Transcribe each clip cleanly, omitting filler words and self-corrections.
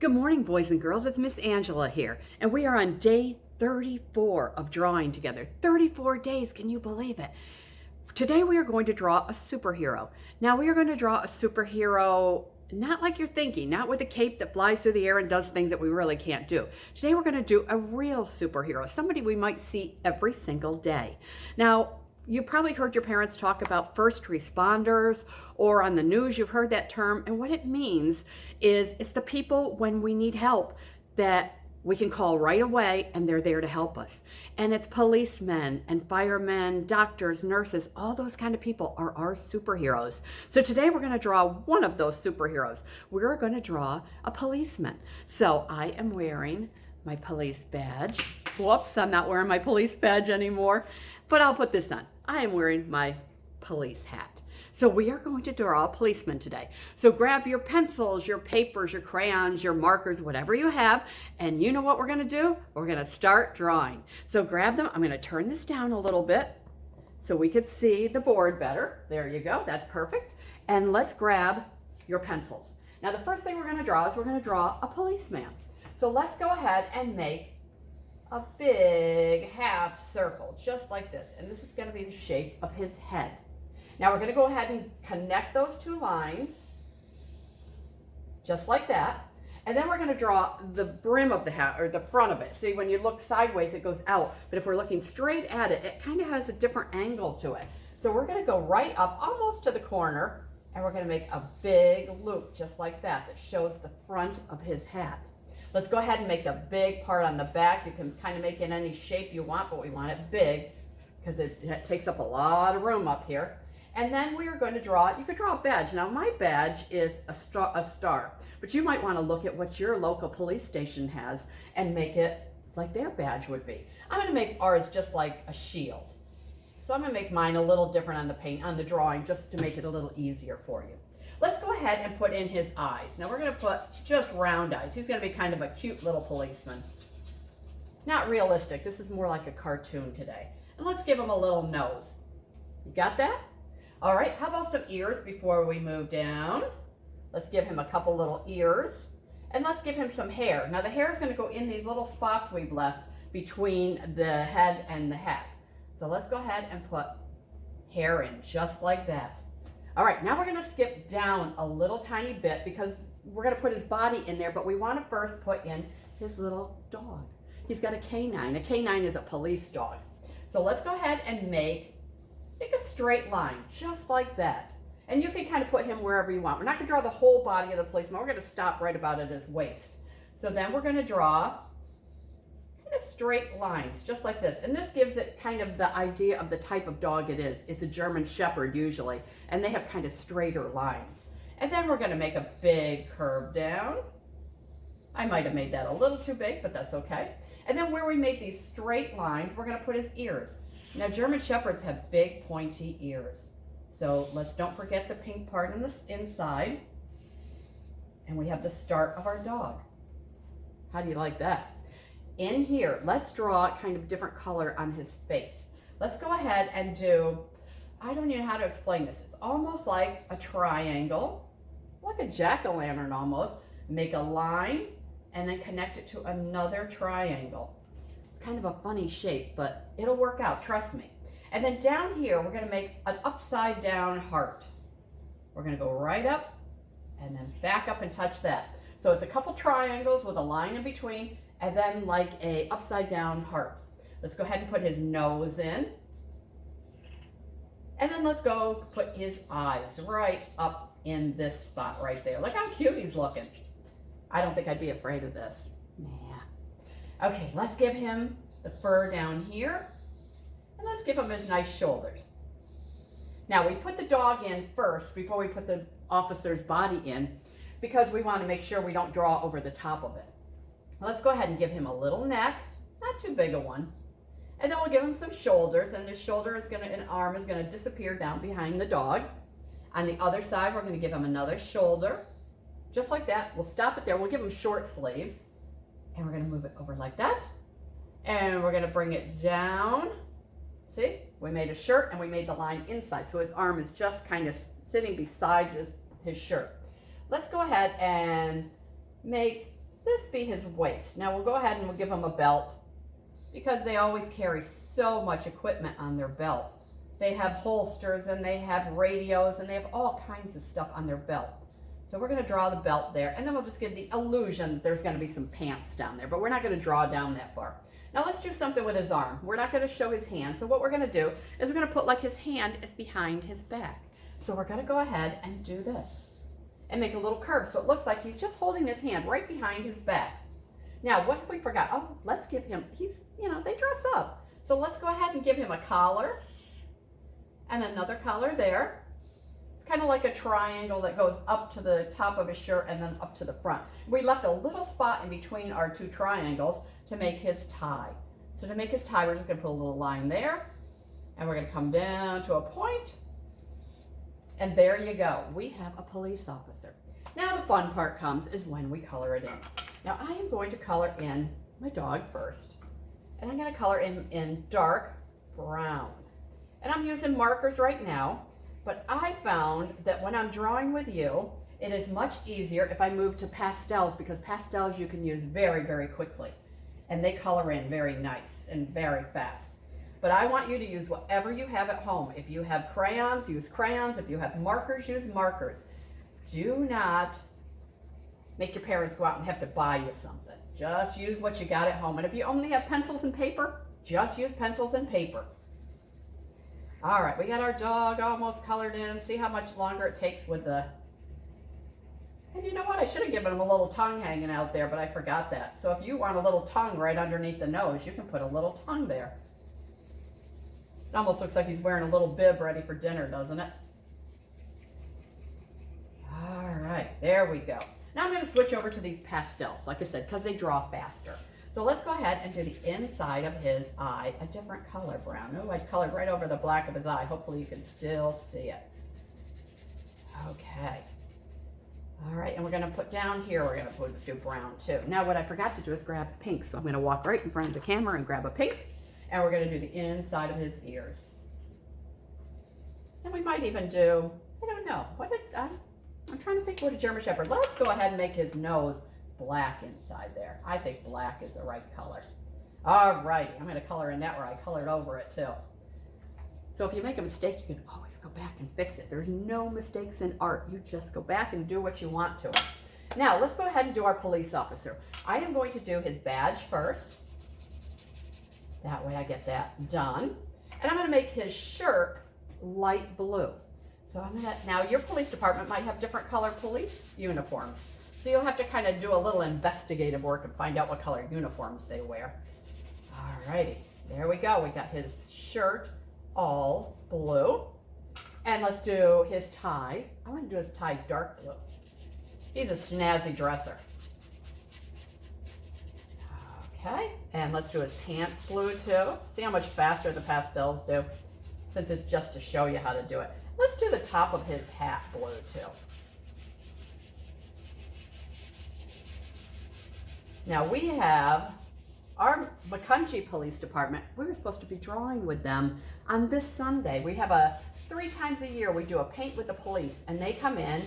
Good morning, boys and girls. It's Miss Angela here, and we are on day 34 of drawing together. 34 days, can you believe it? Today we are going to draw a superhero. Now we are going to draw a superhero not like you're thinking, not with a cape that flies through the air and does things that we really can't do. Today we're going to do a real superhero, somebody we might see every single day. Now, you probably heard your parents talk about first responders, or on the news you've heard that term, and what it means is it's the people when we need help that we can call right away and they're there to help us. And it's policemen and firemen, doctors, nurses, all those kind of people are our superheroes. So today we're going to draw one of those superheroes. We're going to draw a policeman. So I am wearing my police badge. Whoops, I'm not wearing my police badge anymore, but I'll put this on. I am wearing my police hat. So we are going to draw a policeman today. So grab your pencils, your papers, your crayons, your markers, whatever you have, and you know what we're going to do? We're going to start drawing. So grab them. I'm going to turn this down a little bit so we could see the board better. There you go. That's perfect. And let's grab your pencils. Now the first thing we're going to draw is we're going to draw a policeman. So let's go ahead and make a big half circle, just like this. And this is going to be the shape of his head. Now we're going to go ahead and connect those two lines, just like that. And then we're going to draw the brim of the hat, or the front of it. See, when you look sideways, it goes out. But if we're looking straight at it, it kind of has a different angle to it. So we're going to go right up, almost to the corner, and we're going to make a big loop, just like that, that shows the front of his hat. Let's go ahead and make the big part on the back. You can kind of make it any shape you want, but we want it big because it takes up a lot of room up here. And then we are going to draw, you could draw a badge. Now my badge is a star, but you might want to look at what your local police station has and make it like their badge would be. I'm going to make ours just like a shield. So I'm going to make mine a little different on the paint, on the drawing, just to make it a little easier for you. Let's go ahead and put in his eyes. Now we're going to put just round eyes. He's going to be kind of a cute little policeman. Not realistic. This is more like a cartoon today. And let's give him a little nose. You got that? All right, how about some ears before we move down? Let's give him a couple little ears. And let's give him some hair. Now the hair is going to go in these little spots we've left between the head and the hat. So let's go ahead and put hair in just like that. All right, now we're going to skip down a little tiny bit because we're going to put his body in there, but we want to first put in his little dog. He's got a canine. A canine is a police dog. So let's go ahead and make a straight line, just like that. And you can kind of put him wherever you want. We're not going to draw the whole body of the policeman. We're going to stop right about at his waist. So then we're going to draw kind of straight lines, just like this. And this gives it kind of the idea of the type of dog it is. It's a German Shepherd usually, and they have kind of straighter lines. And then we're going to make a big curve down. I might have made that a little too big, but that's okay. And then where we make these straight lines, we're going to put his ears. Now, German Shepherds have big, pointy ears. So don't forget the pink part on the inside. And we have the start of our dog. How do you like that? In here, let's draw kind of different color on his face. Let's go ahead and do, I don't even know how to explain this. It's almost like a triangle, like a jack-o'-lantern almost. Make a line and then connect it to another triangle. Kind of a funny shape, but it'll work out, trust me. And then down here, we're going to make an upside down heart. We're going to go right up and then back up and touch that. So it's a couple triangles with a line in between and then like a upside down heart. Let's go ahead and put his nose in. And then let's go put his eyes right up in this spot right there. Look how cute he's looking. I don't think I'd be afraid of this. Nah. Okay, let's give him the fur down here, and let's give him his nice shoulders. Now, we put the dog in first before we put the officer's body in because we want to make sure we don't draw over the top of it. Let's go ahead and give him a little neck, not too big a one, and then we'll give him some shoulders, and his shoulder is an arm is going to disappear down behind the dog. On the other side, we're going to give him another shoulder, just like that. We'll stop it there. We'll give him short sleeves. And we're going to move it over like that. And we're going to bring it down. See, we made a shirt and we made the line inside. So his arm is just kind of sitting beside his shirt. Let's go ahead and make this be his waist. Now we'll go ahead and we'll give him a belt because they always carry so much equipment on their belt. They have holsters and they have radios and they have all kinds of stuff on their belt. So we're going to draw the belt there, and then we'll just give the illusion that there's going to be some pants down there, but we're not going to draw down that far. Now let's do something with his arm. We're not going to show his hand. So what we're going to do is we're going to put like his hand is behind his back. So we're going to go ahead and do this and make a little curve. So it looks like he's just holding his hand right behind his back. Now, what have we forgot? Oh, let's give him, they dress up. So let's go ahead and give him a collar and another collar there. It's kind of like a triangle that goes up to the top of his shirt and then up to the front. We left a little spot in between our two triangles to make his tie. So to make his tie, we're just going to put a little line there, and we're going to come down to a point, and there you go. We have a police officer. Now the fun part comes is when we color it in. Now I am going to color in my dog first, and I'm going to color in dark brown. And I'm using markers right now, but I found that when I'm drawing with you, it is much easier if I move to pastels, because pastels you can use very, very quickly. And they color in very nice and very fast. But I want you to use whatever you have at home. If you have crayons, use crayons. If you have markers, use markers. Do not make your parents go out and have to buy you something. Just use what you got at home. And if you only have pencils and paper, just use pencils and paper. All right, we got our dog almost colored in. See how much longer it takes with the... And you know what? I should have given him a little tongue hanging out there, but I forgot that. So if you want a little tongue right underneath the nose, you can put a little tongue there. It almost looks like he's wearing a little bib ready for dinner, doesn't it? All right, there we go. Now I'm going to switch over to these pastels, like I said, because they draw faster. So let's go ahead and do the inside of his eye, a different color brown. Oh, I colored right over the black of his eye. Hopefully you can still see it. Okay. All right, and we're going to put down here, we're going to do brown too. Now what I forgot to do is grab pink. So I'm going to walk right in front of the camera and grab a pink. And we're going to do the inside of his ears. And we might even do, I don't know, I'm trying to think what a German Shepherd. Let's go ahead and make his nose black inside there. I think black is the right color. All righty, I'm going to color in that where I colored over it too. So if you make a mistake, you can always go back and fix it. There's no mistakes in art. You just go back and do what you want to it. Now, let's go ahead and do our police officer. I am going to do his badge first. That way I get that done. And I'm going to make his shirt light blue. So I'm going to, now your police department might have different color police uniforms. So you'll have to kind of do a little investigative work and find out what color uniforms they wear. All righty, there we go. We got his shirt all blue. And let's do his tie. I want to do his tie dark blue. He's a snazzy dresser. Okay, and let's do his pants blue too. See how much faster the pastels do, since it's just to show you how to do it. Let's do the top of his hat blue too. Now we have our McCunchie Police Department. We were supposed to be drawing with them on this Sunday. We have 3 times a year we do a paint with the police, and they come in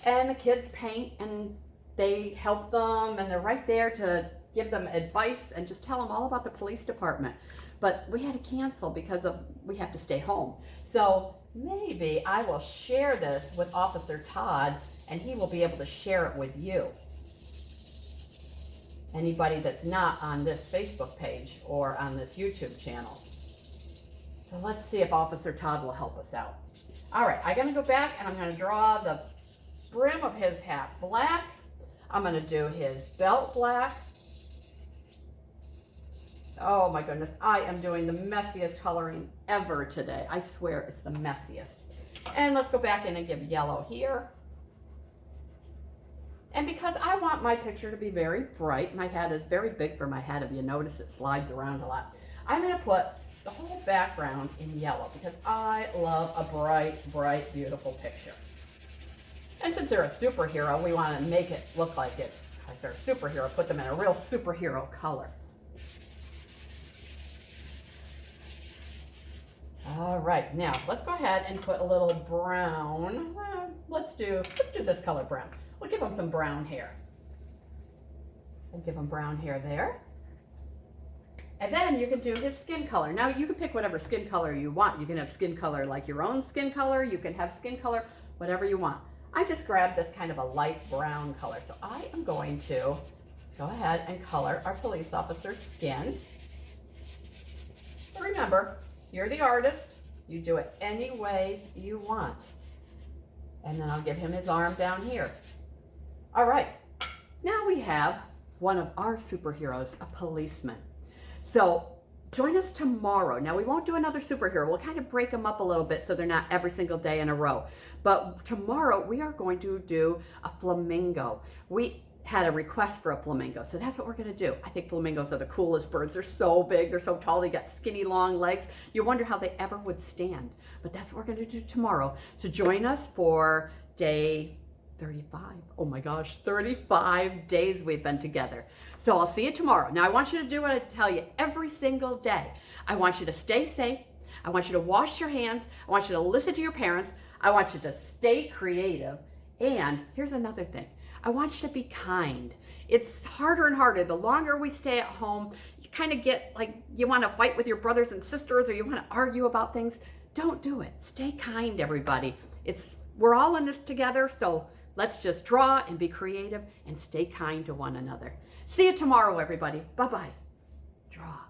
and the kids paint and they help them, and they're right there to give them advice and just tell them all about the police department. But we had to cancel because we have to stay home. So maybe I will share this with Officer Todd, and he will be able to share it with you. Anybody that's not on this Facebook page or on this YouTube channel. So let's see if Officer Todd will help us out. All right, I'm gonna go back and I'm gonna draw the brim of his hat black. I'm gonna do his belt black. Oh my goodness, I am doing the messiest coloring ever today. I swear it's the messiest. And let's go back in and give yellow here. And because I want my picture to be very bright, my hat is very big for my hat. If you notice, it slides around a lot. I'm going to put the whole background in yellow because I love a bright, bright, beautiful picture. And since they're a superhero, we want to make it look like it's like they're a superhero, put them in a real superhero color. All right, now let's go ahead and put a little brown. Let's do this color brown. We'll give them some brown hair. We'll give him brown hair there. And then you can do his skin color. Now you can pick whatever skin color you want. You can have skin color like your own skin color. You can have skin color, whatever you want. I just grabbed this kind of a light brown color. So I am going to go ahead and color our police officer's skin. So remember, you're the artist. You do it any way you want. And then I'll give him his arm down here. All right, now we have one of our superheroes, a policeman. So join us tomorrow. Now we won't do another superhero. We'll kind of break them up a little bit so they're not every single day in a row. But tomorrow we are going to do a flamingo. We had a request for a flamingo, so that's what we're gonna do. I think flamingos are the coolest birds. They're so big, they're so tall, they got skinny long legs. You wonder how they ever would stand. But that's what we're gonna do tomorrow. So join us for day 35. Oh my gosh, 35 days we've been together. So I'll see you tomorrow. Now I want you to do what I tell you every single day. I want you to stay safe. I want you to wash your hands. I want you to listen to your parents. I want you to stay creative. And here's another thing. I want you to be kind. It's harder and harder. The longer we stay at home, you kind of get like you want to fight with your brothers and sisters or you want to argue about things. Don't do it. Stay kind, everybody. We're all in this together, so let's just draw and be creative and stay kind to one another. See you tomorrow, everybody. Bye-bye. Draw.